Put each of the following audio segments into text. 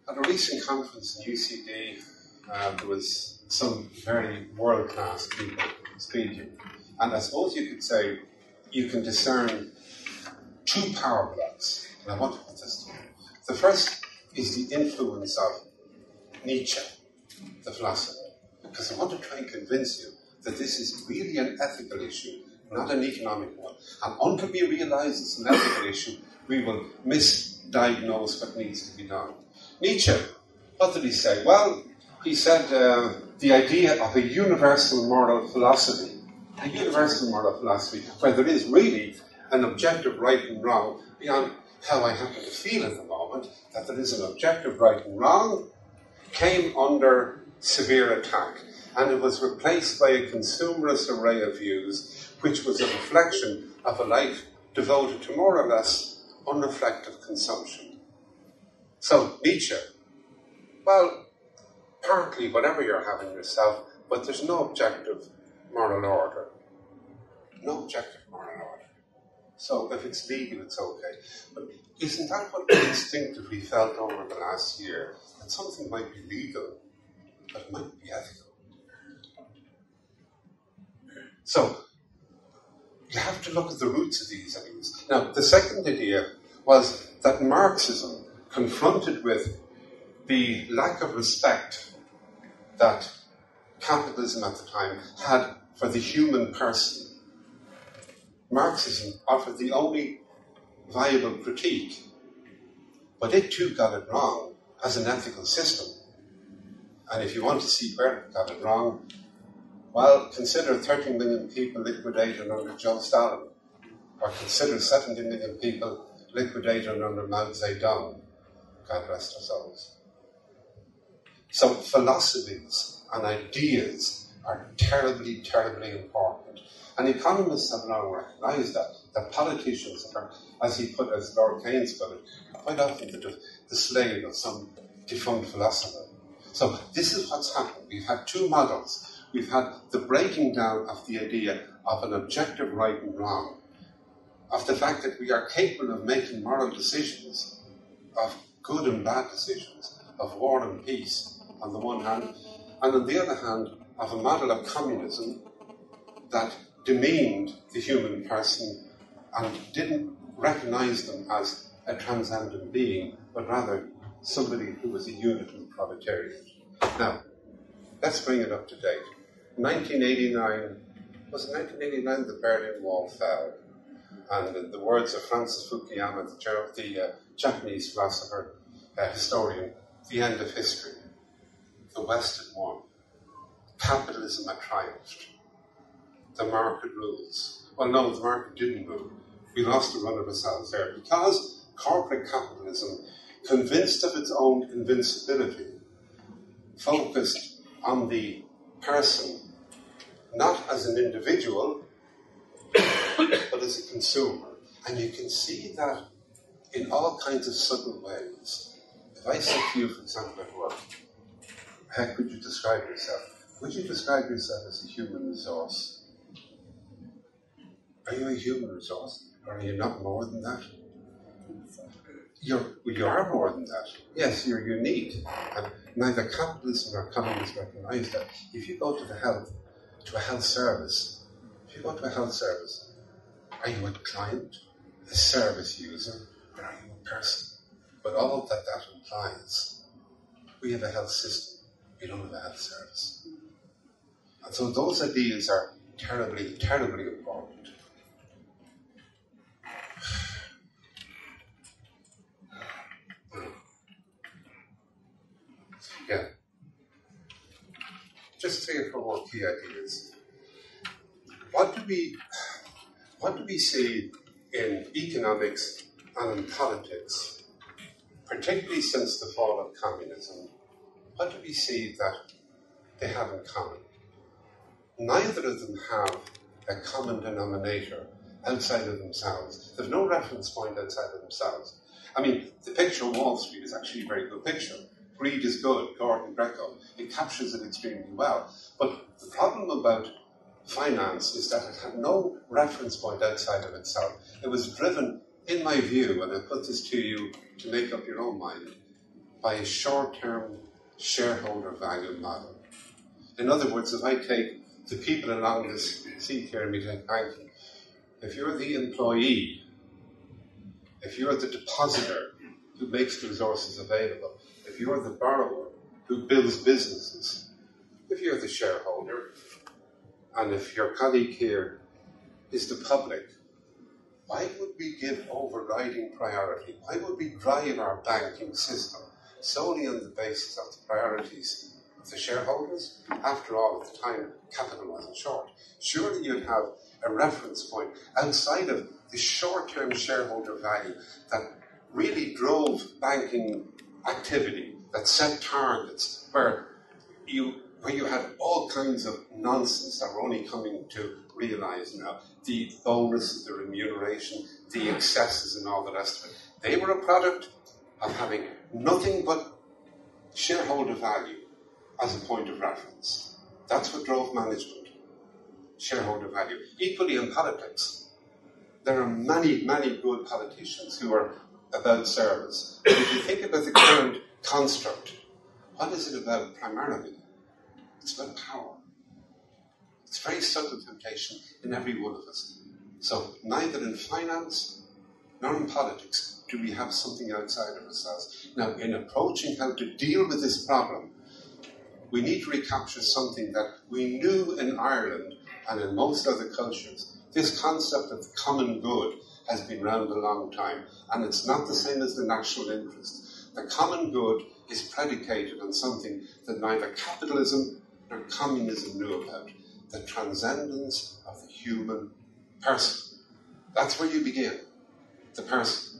At a recent conference in UCD, there was some very world-class people speaking. And I suppose you could say you can discern two power blocks. And I want to put this to you. The first is the influence of Nietzsche, the philosopher. Because I want to try and convince you that this is really an ethical issue, not an economic one. And until we realize it's an ethical issue, we will misdiagnose what needs to be done. Nietzsche, what did he say? Well, he said the idea of a universal moral philosophy, where there is really an objective right and wrong beyond how I happen to feel at the moment, that there is an objective right and wrong, came under severe attack. And it was replaced by a consumerist array of views, which was a reflection of a life devoted to more or less unreflective consumption. So, Nietzsche, well, partly whatever you're having yourself, but there's no objective moral order. No objective moral order. So if it's legal, it's okay. But isn't that what we instinctively felt over the last year? That something might be legal, but it might be ethical. So, you have to look at the roots of these ideas. Now, the second idea was that Marxism, confronted with the lack of respect that capitalism at the time had for the human person, Marxism offered the only viable critique, but it too got it wrong as an ethical system. And if you want to see where it got it wrong, well, consider 30 million people liquidated under Joe Stalin, or consider 70 million people liquidated under Mao Zedong. God rest their souls. So philosophies and ideas are terribly, terribly important. And economists have now recognized that politicians are, as Lord Keynes put it, quite often the slave of some defunct philosopher. So this is what's happened. We've had two models. We've had the breaking down of the idea of an objective right and wrong, of the fact that we are capable of making moral decisions, of good and bad decisions, of war and peace on the one hand, and on the other hand, of a model of communism that demeaned the human person and didn't recognize them as a transcendent being, but rather somebody who was a unit of the proletariat. Now, let's bring it up to date. 1989, was it 1989 the Berlin Wall fell? And in the words of Francis Fukuyama, the Japanese philosopher, historian, the end of history. The West had won. Capitalism had triumphed. The market rules. Well, no, the market didn't rule. We lost the run of ourselves there because corporate capitalism, convinced of its own invincibility, focused on the person not as an individual, but as a consumer. And you can see that in all kinds of subtle ways. If I said to you, for example, at work, how could you describe yourself? Would you describe yourself as a human resource? Are you a human resource? Or are you not more than that? You are more than that. Yes, you're unique. And neither capitalism nor communism recognize that. If you go to a health service, are you a client, a service user, or are you a person? But all that implies, we have a health system, we don't have a health service. And so those ideas are terribly, terribly important. Yeah. Just 3 or 4 more key ideas. What do we see in economics and in politics, particularly since the fall of communism? What do we see that they have in common? Neither of them have a common denominator outside of themselves. There's no reference point outside of themselves. I mean, the picture of Wall Street is actually a very good picture. Greed is good, Gordon Greco. It captures it extremely well. But the problem about finance is that it had no reference point outside of itself. It was driven, in my view, and I put this to you to make up your own mind, by a short-term shareholder value model. In other words, if I take the people along this seat here and we take banking, if you're the employee, if you're the depositor who makes the resources available, if you're the borrower who builds businesses, if you're the shareholder, and if your colleague here is the public, why would we give overriding priority? Why would we drive our banking system solely on the basis of the priorities of the shareholders? After all, at the time, capital wasn't short. Surely you'd have a reference point outside of the short-term shareholder value that really drove banking activity, that set targets, where you had all kinds of nonsense that we're only coming to realise now. The bonuses, the remuneration, the excesses and all the rest of it. They were a product of having nothing but shareholder value as a point of reference. That's what drove management, shareholder value. Equally in politics, there are many, many good politicians who are about service. But if you think about the current construct, what is it about primarily? It's about power. It's a very subtle temptation in every one of us. So neither in finance nor in politics do we have something outside of ourselves. Now, in approaching how to deal with this problem, we need to recapture something that we knew in Ireland and in most other cultures. This concept of the common good has been around a long time, and it's not the same as the national interest. The common good is predicated on something that neither capitalism nor communism knew about, the transcendence of the human person. That's where you begin, the person.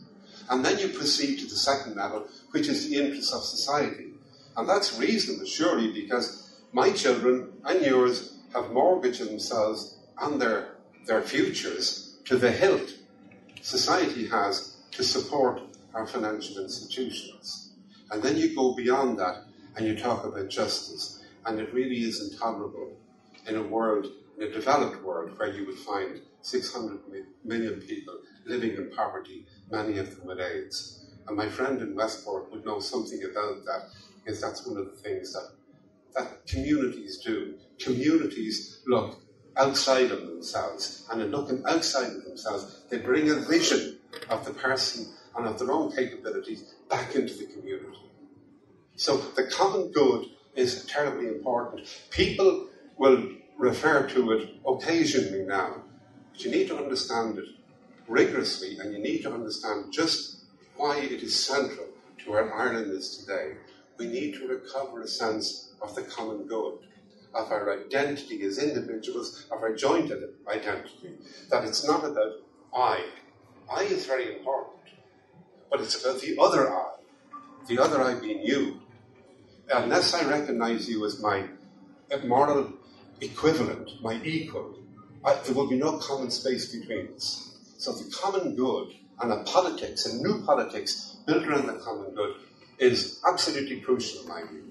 And then you proceed to the second level, which is the interests of society. And that's reasonable, surely, because my children and yours have mortgaged themselves and their futures to the hilt. Society has to support our financial institutions. And then you go beyond that and you talk about justice. And it really is intolerable in a developed world, where you would find 600 million people living in poverty, many of them with AIDS. And my friend in Westport would know something about that, because that's one of the things that communities do. Communities look outside of themselves, and in looking outside of themselves, they bring a vision of the person and of their own capabilities back into the community. So the common good is terribly important. People will refer to it occasionally now, but you need to understand it rigorously, and you need to understand just why it is central to where Ireland is today. We need to recover a sense of the common good, of our identity as individuals, of our joint identity, that it's not about I. I is very important, but it's about the other I being you. Unless I recognize you as my moral equivalent, my equal, there will be no common space between us. So the common good and a politics, a new politics built around the common good, is absolutely crucial in my view.